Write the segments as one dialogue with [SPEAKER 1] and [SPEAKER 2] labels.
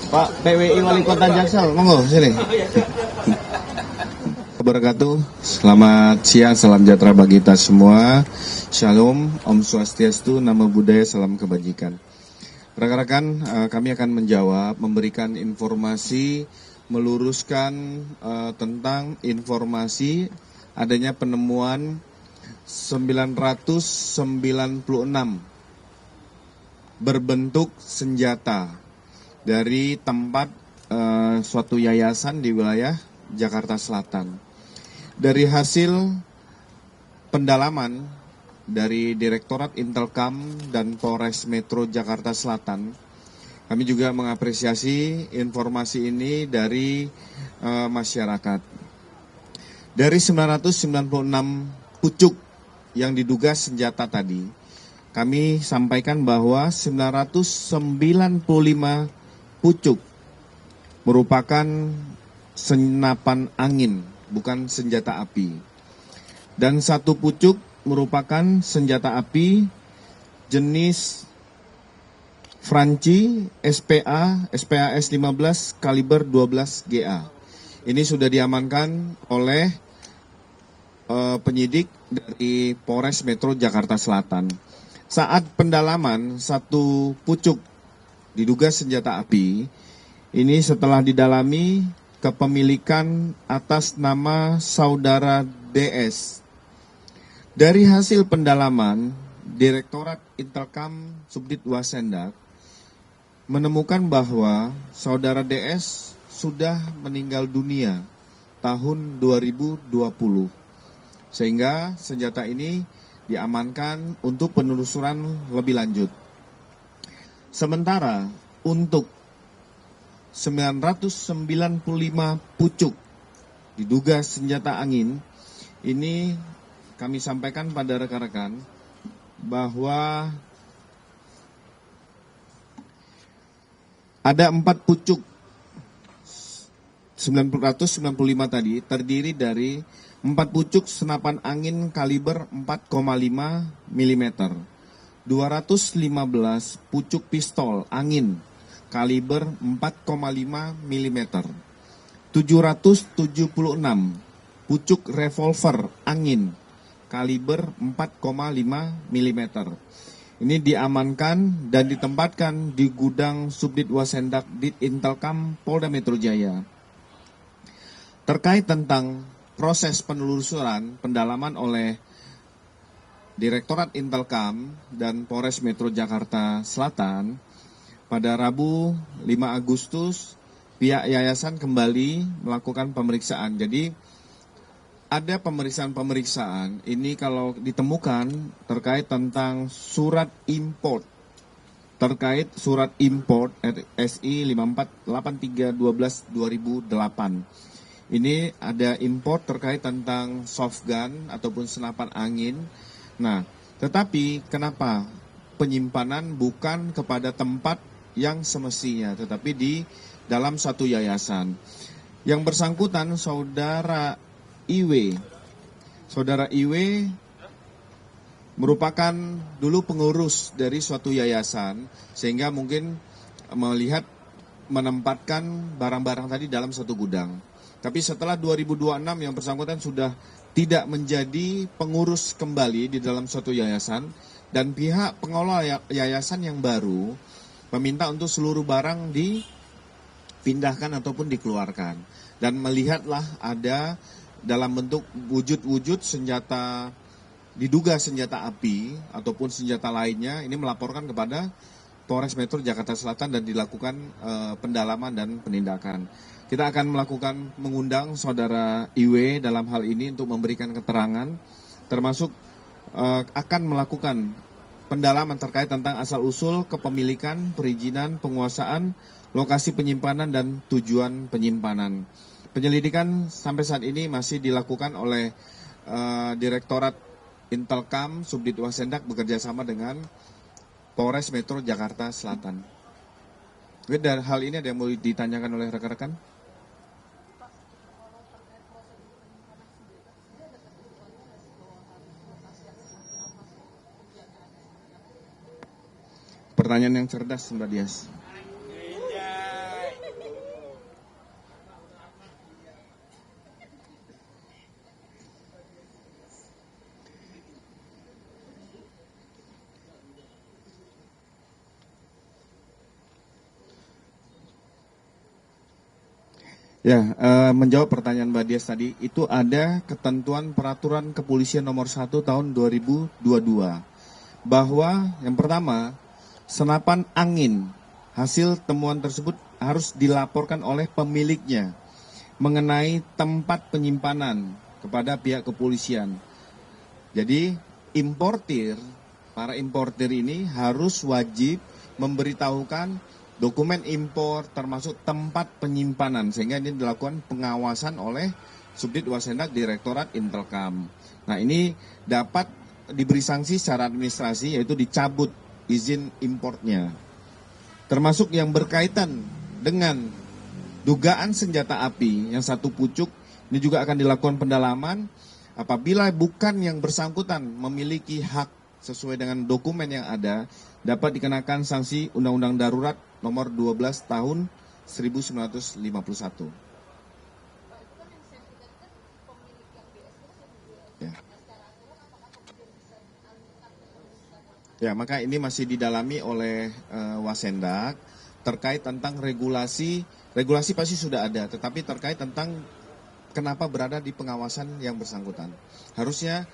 [SPEAKER 1] Pak PWI Wali Kota Jaksel, monggo sini. Wabarakatuh. Selamat siang, salam sejahtera bagi kita semua. Shalom, Om Swastiastu, Namo Buddhaya, salam kebajikan. Rekan-rekan, kami akan menjawab, memberikan informasi, meluruskan tentang informasi adanya penemuan 996 berbentuk senjata dari tempat suatu yayasan di wilayah Jakarta Selatan. Dari hasil pendalaman dari Direktorat Intelkam dan Polres Metro Jakarta Selatan, kami juga mengapresiasi informasi ini dari masyarakat. Dari 996 pucuk yang diduga senjata tadi, kami sampaikan bahwa 995 pucuk merupakan senapan angin, bukan senjata api. Dan satu pucuk merupakan senjata api jenis Franci SPAS 15 kaliber 12 GA. Ini sudah diamankan oleh penyidik dari Polres Metro Jakarta Selatan. Saat pendalaman satu pucuk diduga senjata api, ini setelah didalami kepemilikan atas nama saudara DS. Dari hasil pendalaman, Direktorat Intelkam Subdit Wasendak menemukan bahwa saudara DS sudah meninggal dunia tahun 2020. Sehingga senjata ini diamankan untuk penelusuran lebih lanjut. Sementara untuk 995 pucuk diduga senjata angin, ini kami sampaikan pada rekan-rekan bahwa ada 4 pucuk 995 tadi terdiri dari 4 pucuk senapan angin kaliber 4,5 mm, 215 pucuk pistol angin kaliber 4,5 mm, 776 pucuk revolver angin kaliber 4,5 mm. Ini diamankan dan ditempatkan di gudang Subdit Wasendak Dit Intelkam Polda Metro Jaya. Terkait tentang proses penelusuran pendalaman oleh Direktorat Intelkam dan Polres Metro Jakarta Selatan, pada Rabu 5 Agustus pihak yayasan kembali melakukan pemeriksaan. Jadi ada pemeriksaan ini kalau ditemukan terkait tentang surat import, terkait surat import SI 548312/2008. Ini ada import terkait tentang soft gun ataupun senapan angin. Nah, tetapi kenapa penyimpanan bukan kepada tempat yang semestinya, tetapi di dalam satu yayasan. Yang bersangkutan saudara IW. Saudara IW merupakan dulu pengurus dari suatu yayasan, sehingga mungkin melihat menempatkan barang-barang tadi dalam satu gudang. Tapi setelah 2026 yang bersangkutan sudah tidak menjadi pengurus kembali di dalam suatu yayasan, dan pihak pengelola yayasan yang baru meminta untuk seluruh barang dipindahkan ataupun dikeluarkan. Dan melihatlah ada dalam bentuk wujud-wujud senjata, diduga senjata api ataupun senjata lainnya, ini melaporkan kepada Polres Metro Jakarta Selatan dan dilakukan pendalaman dan penindakan. Kita akan mengundang saudara IW dalam hal ini untuk memberikan keterangan, termasuk akan melakukan pendalaman terkait tentang asal-usul kepemilikan, perizinan, penguasaan, lokasi penyimpanan, dan tujuan penyimpanan. Penyelidikan sampai saat ini masih dilakukan oleh Direktorat Intelkam Subdit Wasendak bekerja sama dengan Polres Metro Jakarta Selatan. Mungkin dari hal ini ada yang mau ditanyakan oleh rekan-rekan? Pertanyaan yang cerdas, Mbak Dias. Ya, menjawab pertanyaan Mbak Dias tadi, itu ada ketentuan peraturan kepolisian nomor 1 tahun 2022. Bahwa yang pertama, senapan angin hasil temuan tersebut harus dilaporkan oleh pemiliknya mengenai tempat penyimpanan kepada pihak kepolisian. Jadi para importir ini harus wajib memberitahukan dokumen impor termasuk tempat penyimpanan, sehingga ini dilakukan pengawasan oleh Subdit Wasendak Direktorat Intelkam. Nah, ini dapat diberi sanksi secara administrasi, yaitu dicabut izin importnya. Termasuk yang berkaitan dengan dugaan senjata api yang satu pucuk, ini juga akan dilakukan pendalaman. Apabila bukan yang bersangkutan memiliki hak sesuai dengan dokumen yang ada, dapat dikenakan sanksi Undang-Undang Darurat nomor 12 tahun 1951. Ya. Ya, maka ini masih didalami oleh Wasendak terkait tentang regulasi pasti sudah ada, tetapi terkait tentang kenapa berada di pengawasan yang bersangkutan. Harusnya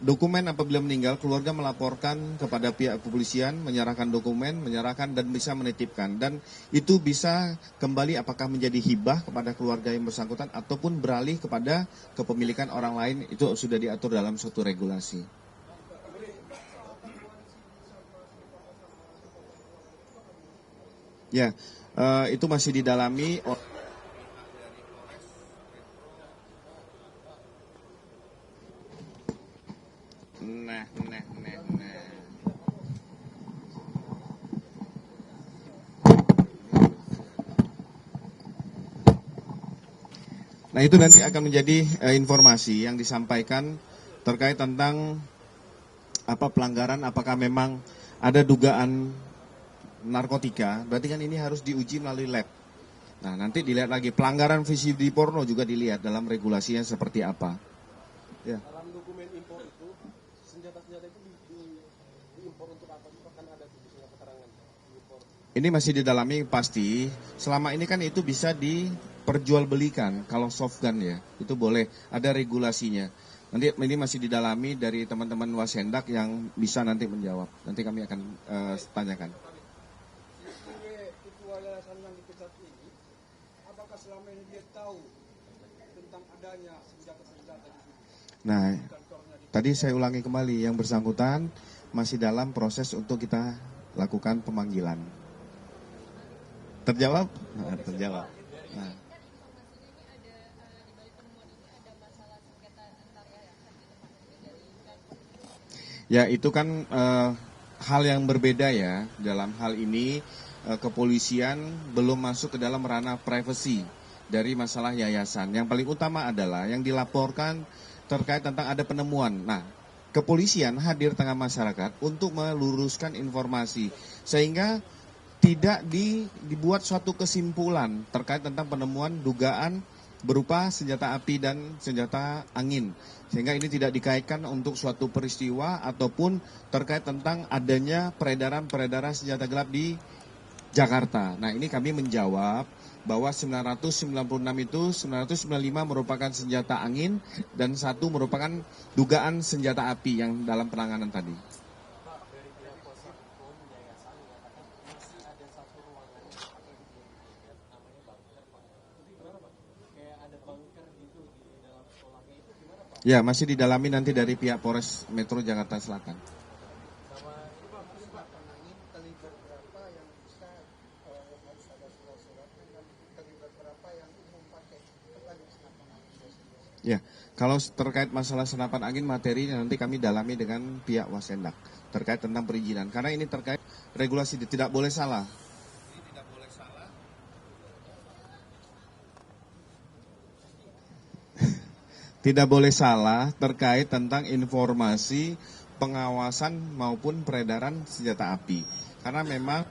[SPEAKER 1] dokumen apabila meninggal, keluarga melaporkan kepada pihak kepolisian, menyerahkan dokumen, menyerahkan dan bisa menitipkan. Dan itu bisa kembali apakah menjadi hibah kepada keluarga yang bersangkutan ataupun beralih kepada kepemilikan orang lain, itu sudah diatur dalam suatu regulasi. Ya, itu masih didalami. Nah. Nah, itu nanti akan menjadi informasi yang disampaikan terkait tentang pelanggaran, apakah memang ada dugaan narkotika, berarti kan ini harus diuji melalui lab. Nah, nanti dilihat lagi pelanggaran VCD porno juga dilihat dalam regulasinya seperti apa. Ya. Dalam dokumen impor itu, senjata-senjata itu diimpor untuk apa? Kan ada keterangan impor. Ini masih didalami pasti. Selama ini kan itu bisa diperjualbelikan kalau soft gun ya, itu boleh, ada regulasinya. Nanti ini masih didalami dari teman-teman Wasendak yang bisa nanti menjawab. Nanti kami akan tanyakan. Selama ini dia tahu tentang adanya senjata-senjata di sini. Nah, tadi saya ulangi kembali, yang bersangkutan masih dalam proses untuk kita lakukan pemanggilan. Terjawab? Nah, terjawab. Nah. Ya, itu kan hal yang berbeda ya. Dalam hal ini kepolisian belum masuk ke dalam ranah privasi dari masalah yayasan. Yang paling utama adalah yang dilaporkan terkait tentang ada penemuan. Nah, kepolisian hadir tengah masyarakat untuk meluruskan informasi sehingga tidak dibuat suatu kesimpulan terkait tentang penemuan dugaan berupa senjata api dan senjata angin. Sehingga ini tidak dikaitkan untuk suatu peristiwa ataupun terkait tentang adanya peredaran senjata gelap di Jakarta. Nah, ini kami menjawab bahwa 996 itu 995 merupakan senjata angin dan 1 merupakan dugaan senjata api yang dalam penanganan tadi. Ya, masih didalami nanti dari pihak Polres Metro Jakarta Selatan. Ya, kalau terkait masalah senapan angin materi nanti kami dalami dengan pihak Wasendak terkait tentang perizinan. Karena ini terkait regulasi, tidak boleh salah. Tidak boleh salah terkait tentang informasi pengawasan maupun peredaran senjata api. Karena memang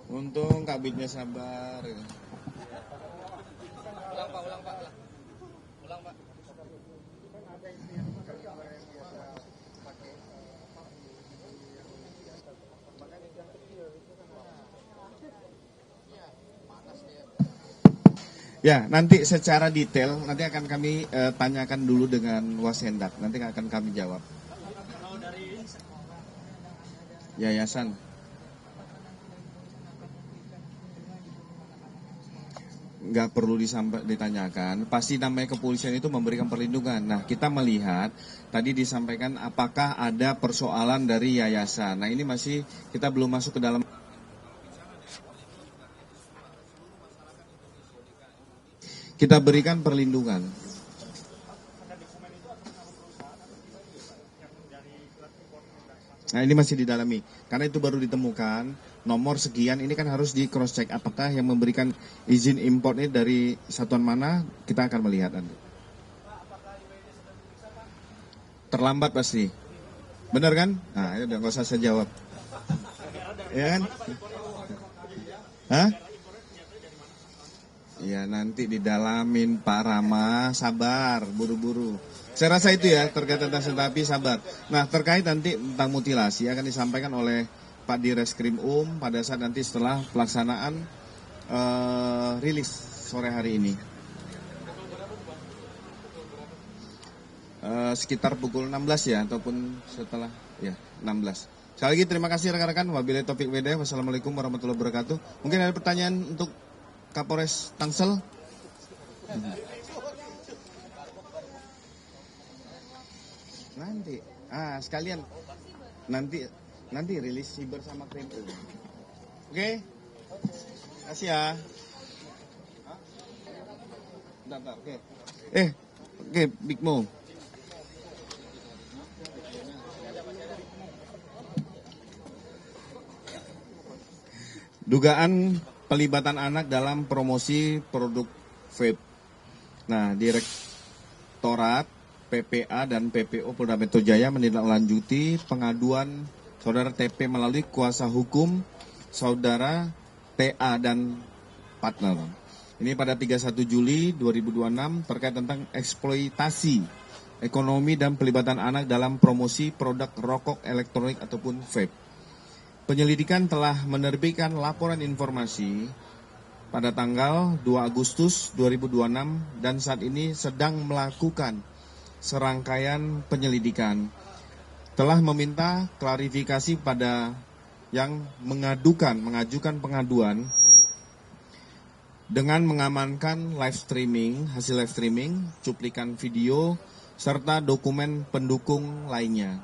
[SPEAKER 1] untung kabitnya sabar. Ya, nanti secara detail nanti akan kami tanyakan dulu dengan Wasendak. Nanti akan kami jawab. Yayasan. Nggak perlu ditanyakan. Pasti namanya kepolisian itu memberikan perlindungan. Nah, kita melihat tadi disampaikan apakah ada persoalan dari yayasan. Nah, ini masih kita belum masuk ke dalam. Kita berikan perlindungan. Nah, ini masih didalami. Karena itu baru ditemukan nomor sekian, ini kan harus di cross check apakah yang memberikan izin impor ini dari satuan mana, kita akan melihat nanti. Terlambat pasti. Benar kan? Nah, itu udah nggak usah saya jawab. Ya kan? Hah? Ya nanti didalamin Pak Rama, sabar, buru-buru. Saya rasa itu ya terkait tentang senjata api, sabar. Nah terkait nanti tentang mutilasi akan disampaikan oleh Pak Direskrim pada saat nanti setelah pelaksanaan rilis sore hari ini. Sekitar pukul 16 ya, ataupun setelah ya 16. Sekali lagi terima kasih rekan-rekan. Wabillahi taufiq wal hidayah. Wassalamualaikum warahmatullahi wabarakatuh. Mungkin ada pertanyaan untuk Kapolres Tangsel? Nanti, sekalian nanti rilis siber sama krim. Oke, kasih ya. Bentar, oke. Oke, Big Mo. Dugaan pelibatan anak dalam promosi produk vape. Nah, Direktorat PPA dan PPO Polda Metro Jaya menindaklanjuti pengaduan saudara TP melalui kuasa hukum saudara TA dan partner. Ini pada 31 Juli 2026 terkait tentang eksploitasi ekonomi dan pelibatan anak dalam promosi produk rokok elektronik ataupun vape. Penyelidikan telah menerbitkan laporan informasi pada tanggal 2 Agustus 2026 dan saat ini sedang melakukan serangkaian penyelidikan. Telah meminta klarifikasi pada yang mengajukan pengaduan dengan mengamankan hasil live streaming, cuplikan video, serta dokumen pendukung lainnya.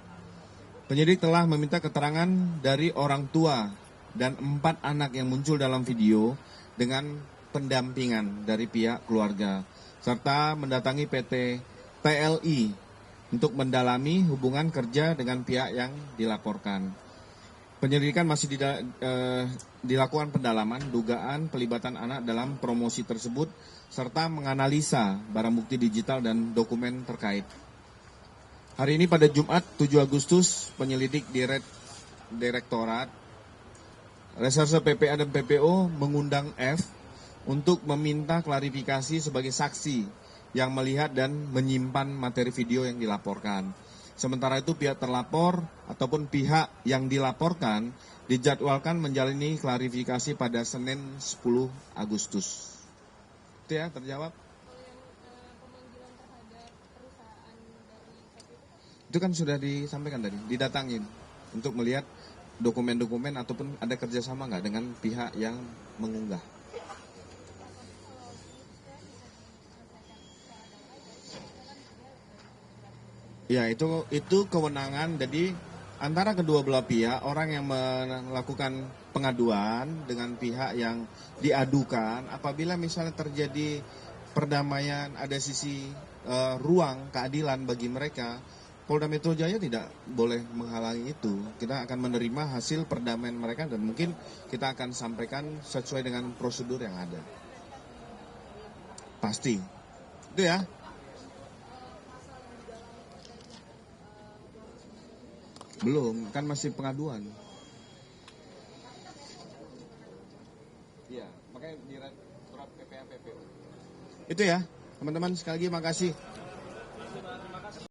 [SPEAKER 1] Penyidik telah meminta keterangan dari orang tua dan 4 anak yang muncul dalam video dengan pendampingan dari pihak keluarga, serta mendatangi PT PLI untuk mendalami hubungan kerja dengan pihak yang dilaporkan. Penyelidikan masih dilakukan pendalaman dugaan pelibatan anak dalam promosi tersebut, serta menganalisa barang bukti digital dan dokumen terkait. Hari ini pada Jumat 7 Agustus, penyelidik Direktorat Reserse PPA dan PPO mengundang F untuk meminta klarifikasi sebagai saksi yang melihat dan menyimpan materi video yang dilaporkan. Sementara itu pihak terlapor ataupun pihak yang dilaporkan dijadwalkan menjalani klarifikasi pada Senin 10 Agustus. Itu ya, terjawab? Itu kan sudah disampaikan tadi, didatangin untuk melihat dokumen-dokumen ataupun ada kerjasama nggak dengan pihak yang mengunggah. Ya, itu kewenangan. Jadi antara kedua belah pihak, orang yang melakukan pengaduan dengan pihak yang diadukan, apabila misalnya terjadi perdamaian, ada sisi ruang keadilan bagi mereka, Polda Metro Jaya tidak boleh menghalangi itu. Kita akan menerima hasil perdamaian mereka dan mungkin kita akan sampaikan sesuai dengan prosedur yang ada. Pasti. Itu ya. Belum, kan masih pengaduan. Iya, makanya Direktorat PPA PPO. Itu ya, teman-teman, sekali lagi makasih.